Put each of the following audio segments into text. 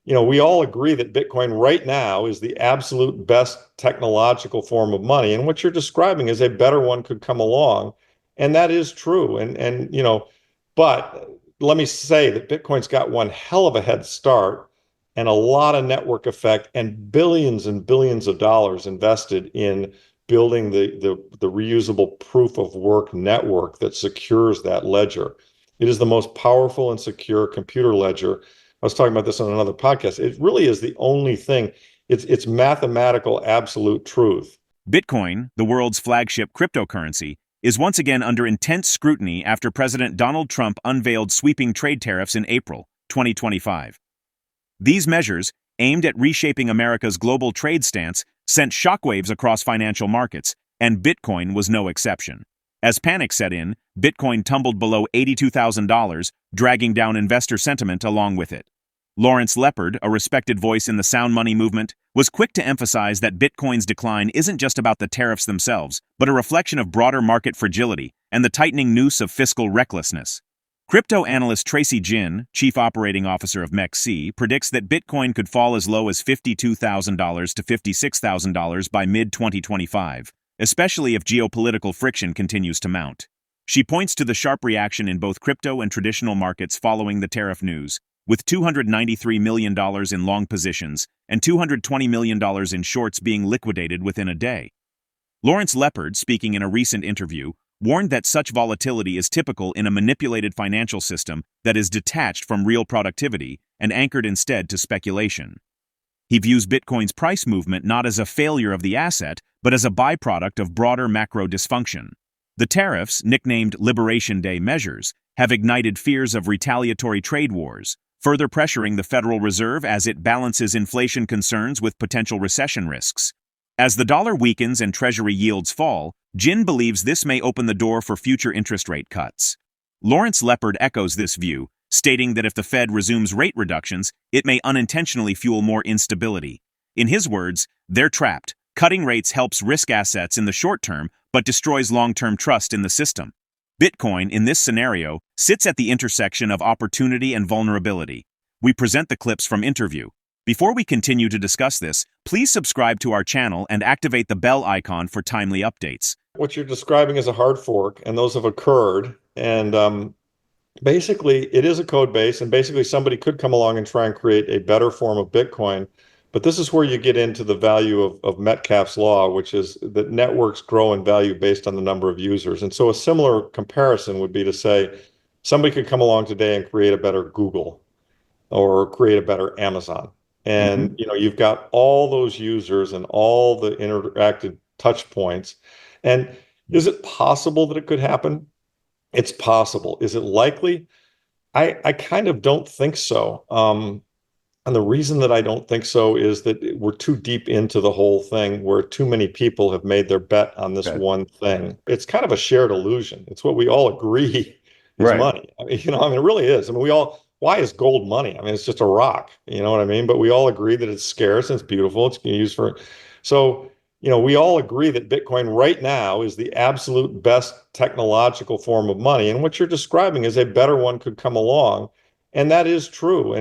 we all agree that Bitcoin right now is the absolute best technological form of money. And what you're describing is a better one could come along. And that is true. But let me say that Bitcoin's got one hell of a head start and a lot of network effect and billions of dollars invested in building the reusable proof of work network that secures that ledger. It is the most powerful and secure computer ledger. I was talking about this on another podcast. It really is the only thing. It's mathematical absolute truth. Bitcoin, the world's flagship cryptocurrency, is once again under intense scrutiny after President Donald Trump unveiled sweeping trade tariffs in April 2025. These measures, aimed at reshaping America's global trade stance, sent shockwaves across financial markets, and Bitcoin was no exception. As panic set in, Bitcoin tumbled below $82,000, dragging down investor sentiment along with it. Lawrence Lepard, a respected voice in the sound money movement, was quick to emphasize that Bitcoin's decline isn't just about the tariffs themselves, but a reflection of broader market fragility and the tightening noose of fiscal recklessness. Crypto analyst Tracy Jin, chief operating officer of MEXC, predicts that Bitcoin could fall as low as $52,000 to $56,000 by mid-2025, especially if geopolitical friction continues to mount. She points to the sharp reaction in both crypto and traditional markets following the tariff news, with $293 million in long positions and $220 million in shorts being liquidated within a day. Lawrence Lepard, speaking in a recent interview, warned that such volatility is typical in a manipulated financial system that is detached from real productivity and anchored instead to speculation. He views Bitcoin's price movement not as a failure of the asset, but as a byproduct of broader macro dysfunction. The tariffs, nicknamed Liberation Day measures, have ignited fears of retaliatory trade wars, further pressuring the Federal Reserve as it balances inflation concerns with potential recession risks. As the dollar weakens and Treasury yields fall, Jin believes this may open the door for future interest rate cuts. Lawrence Lepard echoes this view, stating that if the Fed resumes rate reductions, it may unintentionally fuel more instability. In his words, they're trapped. Cutting rates helps risk assets in the short term, but destroys long-term trust in the system. Bitcoin, in this scenario, sits at the intersection of opportunity and vulnerability. We present the clips from interview. Before we continue to discuss this, please subscribe to our channel and activate the bell icon for timely updates. What you're describing is a hard fork, and those have occurred. And basically, it is a code base, and basically somebody could come along and try and create a better form of Bitcoin. But this is where you get into the value of Metcalfe's law, which is that networks grow in value based on the number of users. And so a similar comparison would be to say somebody could come along today and create a better Google or create a better Amazon. And you've got all those users and all the interactive touch points. And is it possible that it could happen? It's possible. Is it likely? I kind of don't think so. And the reason that I don't think so is that we're too deep into the whole thing where too many people have made their bet on this one thing. It's kind of a shared illusion. It's what we all agree is money. It really is. Why is gold money? It's just a rock, you know what I mean? But we all agree that it's scarce and it's beautiful. It's used for, so, we all agree that Bitcoin right now is the absolute best technological form of money. And what you're describing is a better one could come along. And that is true.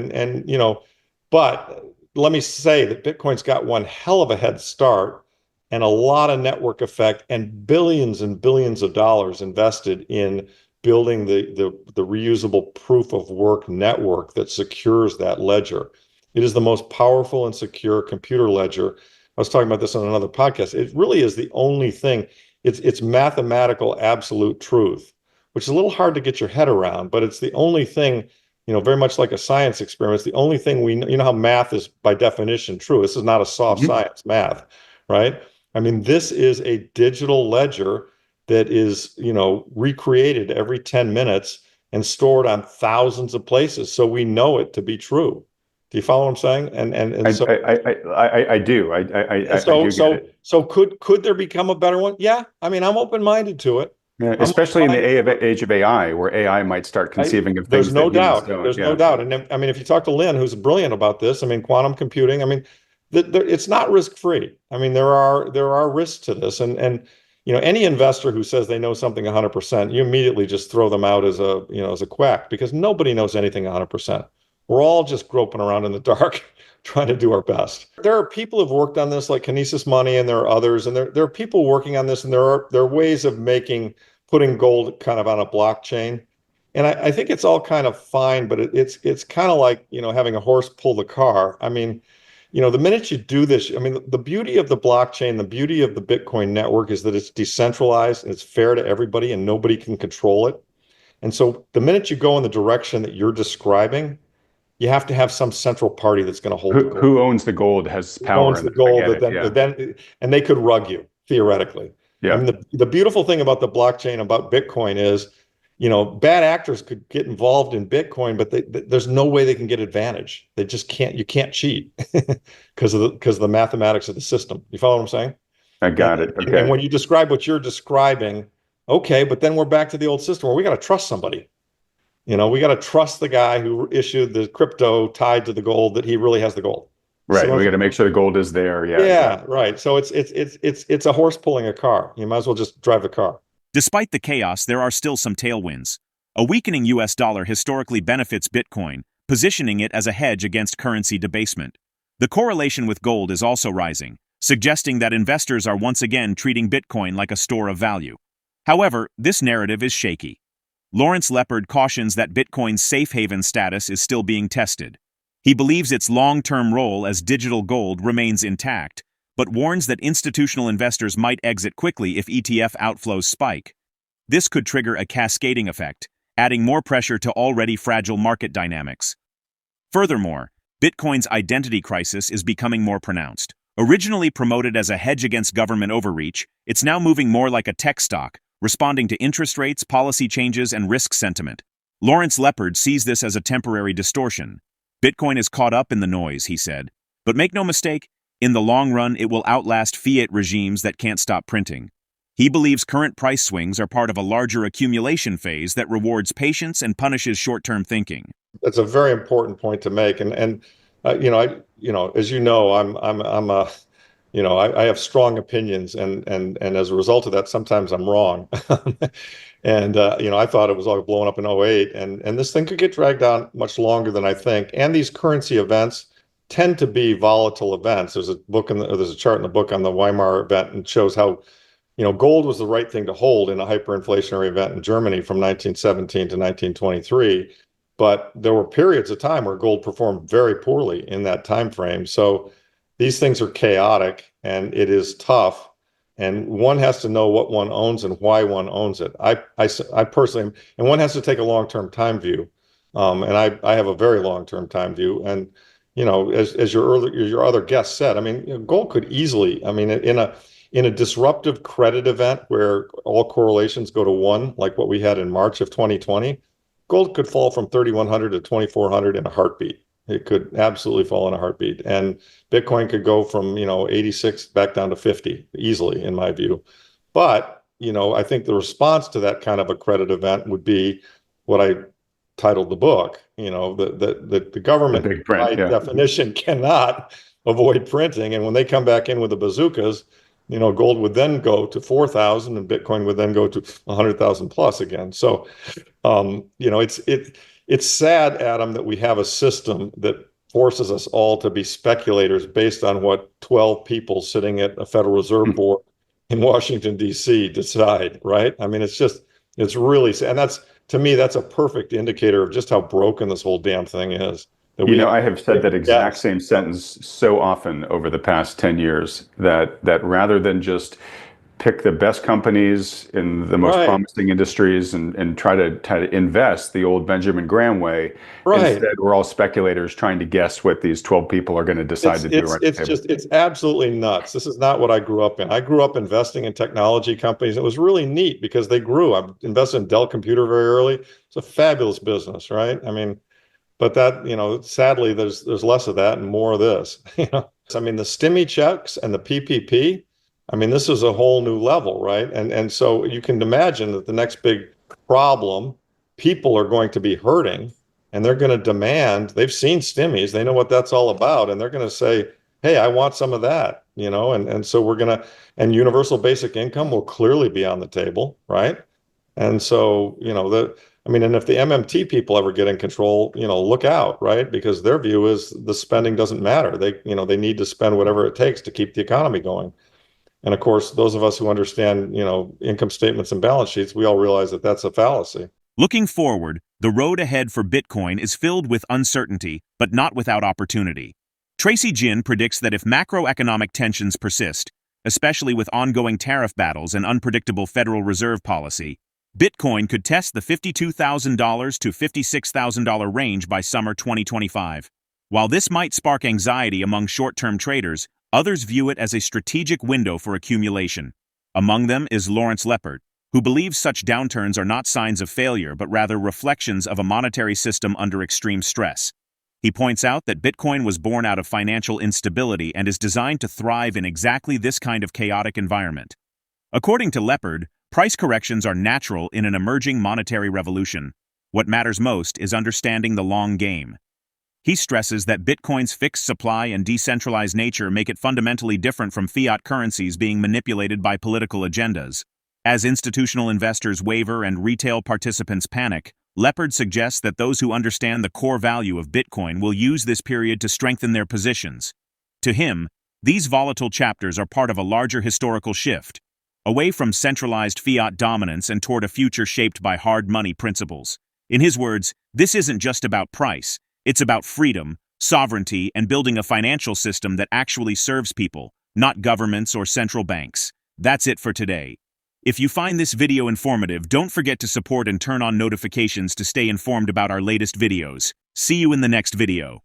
But let me say that Bitcoin's got one hell of a head start and a lot of network effect and billions of dollars invested in building the reusable proof of work network that secures that ledger. It is the most powerful and secure computer ledger. I was talking about this on another podcast. It really is the only thing. It's mathematical absolute truth, which is a little hard to get your head around, but it's the only thing, very much like a science experiment. It's the only thing we know. You know how math is by definition true. This is not a soft science math, right? This is a digital ledger that is, recreated every 10 minutes and stored on thousands of places. So we know it to be true. Do you follow what I'm saying? I do. I do get it. So could there become a better one? Yeah. I'm open-minded to it. Yeah, especially in the age of AI, where AI might start conceiving of things. There's no doubt. There's no doubt. And if you talk to Lynn, who's brilliant about this, quantum computing, it's not risk-free. There are risks to this. And any investor who says they know something 100%, you immediately just throw them out as a quack, because nobody knows anything 100%. We're all just groping around in the dark, trying to do our best. There are people who've worked on this, like Kinesis Money, and there are others, and there are people working on this, and there are ways of putting gold kind of on a blockchain. And I think it's all kind of fine, but it's kind of like, having a horse pull the car. I mean, the minute you do this, I mean, the beauty of the blockchain, the beauty of the Bitcoin network is that it's decentralized and it's fair to everybody and nobody can control it. And so the minute you go in the direction that you're describing, you have to have some central party that's going to hold the gold. Who owns the gold has Who power owns in the that. gold I that get it, yeah. and they could rug you theoretically. I Yeah, mean, the beautiful thing about the blockchain, about Bitcoin is, bad actors could get involved in Bitcoin, but there's no way they can get advantage. They just can't. You can't cheat because of the mathematics of the system. You follow what I'm saying? I got it. And Okay. when you describe what you're describing, okay, but then we're back to the old system where we got to trust somebody. We got to trust the guy who issued the crypto tied to the gold that he really has the gold. Right. So We got to make sure the gold is there. Yeah, yeah, exactly. right. So it's a horse pulling a car. You might as well just drive the car. Despite the chaos, there are still some tailwinds. A weakening US dollar historically benefits Bitcoin, positioning it as a hedge against currency debasement. The correlation with gold is also rising, suggesting that investors are once again treating Bitcoin like a store of value. However, this narrative is shaky. Lawrence Lepard cautions that Bitcoin's safe haven status is still being tested. He believes its long-term role as digital gold remains intact, but warns that institutional investors might exit quickly if ETF outflows spike. This could trigger a cascading effect, adding more pressure to already fragile market dynamics. Furthermore, Bitcoin's identity crisis is becoming more pronounced. Originally promoted as a hedge against government overreach, it's now moving more like a tech stock, responding to interest rates, policy changes, and risk sentiment. Lawrence Lepard sees this as a temporary distortion. Bitcoin is caught up in the noise, he said. But make no mistake, in the long run, it will outlast fiat regimes that can't stop printing. He believes current price swings are part of a larger accumulation phase that rewards patience and punishes short-term thinking. That's a very important point to make. And as you know, I'm a I have strong opinions, and as a result of that, sometimes I'm wrong. And I thought it was all blowing up in '08, and this thing could get dragged out much longer than I think. And these currency events tend to be volatile events. There's a chart in the book on the Weimar event, and shows how gold was the right thing to hold in a hyperinflationary event in Germany from 1917 to 1923. But there were periods of time where gold performed very poorly in that time frame. So these things are chaotic and it is tough. And one has to know what one owns and why one owns it. I personally, and one has to take a long-term time view. And I have a very long-term time view. And, as your other guest said, I mean, gold could easily, I mean, in a disruptive credit event where all correlations go to one, like what we had in March of 2020, gold could fall from 3,100 to 2,400 in a heartbeat. It could absolutely fall in a heartbeat. And Bitcoin could go from, 86 back down to 50 easily, in my view. But, I think the response to that kind of a credit event would be what I titled the book, the government, The big print, by yeah. definition, cannot avoid printing. And when they come back in with the bazookas, gold would then go to 4,000 and Bitcoin would then go to 100,000 plus again. So, it's sad, Adam, that we have a system that forces us all to be speculators based on what 12 people sitting at a Federal Reserve Board in Washington, D.C. decide, right? I mean, it's really sad. And to me, that's a perfect indicator of just how broken this whole damn thing is. I have said that exact same sentence so often over the past 10 years that rather than just pick the best companies in the most promising industries and try to invest the old Benjamin Graham way, instead we're all speculators trying to guess what these 12 people are going to decide to do. It's absolutely nuts. This is not what I grew up in. I grew up investing in technology companies. It was really neat because they grew. I invested in Dell Computer very early. It's a fabulous business, right? I mean, but that, sadly, there's less of that and more of this. I mean, the stimmy checks and the PPP, I mean, this is a whole new level, right? And so you can imagine that the next big problem, people are going to be hurting and they're going to demand, they've seen stimmies, they know what that's all about, and they're going to say, hey, I want some of that, and so and universal basic income will clearly be on the table, right? And so, I mean, and if the MMT people ever get in control, look out, right? Because their view is the spending doesn't matter. They need to spend whatever it takes to keep the economy going. And of course, those of us who understand, income statements and balance sheets, we all realize that that's a fallacy. Looking forward, the road ahead for Bitcoin is filled with uncertainty, but not without opportunity. Tracy Jin predicts that if macroeconomic tensions persist, especially with ongoing tariff battles and unpredictable Federal Reserve policy, Bitcoin could test the $52,000 to $56,000 range by summer 2025. While this might spark anxiety among short-term traders, others view it as a strategic window for accumulation. Among them is Lawrence Lepard, who believes such downturns are not signs of failure but rather reflections of a monetary system under extreme stress. He points out that Bitcoin was born out of financial instability and is designed to thrive in exactly this kind of chaotic environment. According to Lepard, price corrections are natural in an emerging monetary revolution. What matters most is understanding the long game. He stresses that Bitcoin's fixed supply and decentralized nature make it fundamentally different from fiat currencies being manipulated by political agendas. As institutional investors waver and retail participants panic, Lepard suggests that those who understand the core value of Bitcoin will use this period to strengthen their positions. To him, these volatile chapters are part of a larger historical shift, away from centralized fiat dominance and toward a future shaped by hard money principles. In his words, this isn't just about price, it's about freedom, sovereignty, and building a financial system that actually serves people, not governments or central banks. That's it for today. If you find this video informative, don't forget to support and turn on notifications to stay informed about our latest videos. See you in the next video.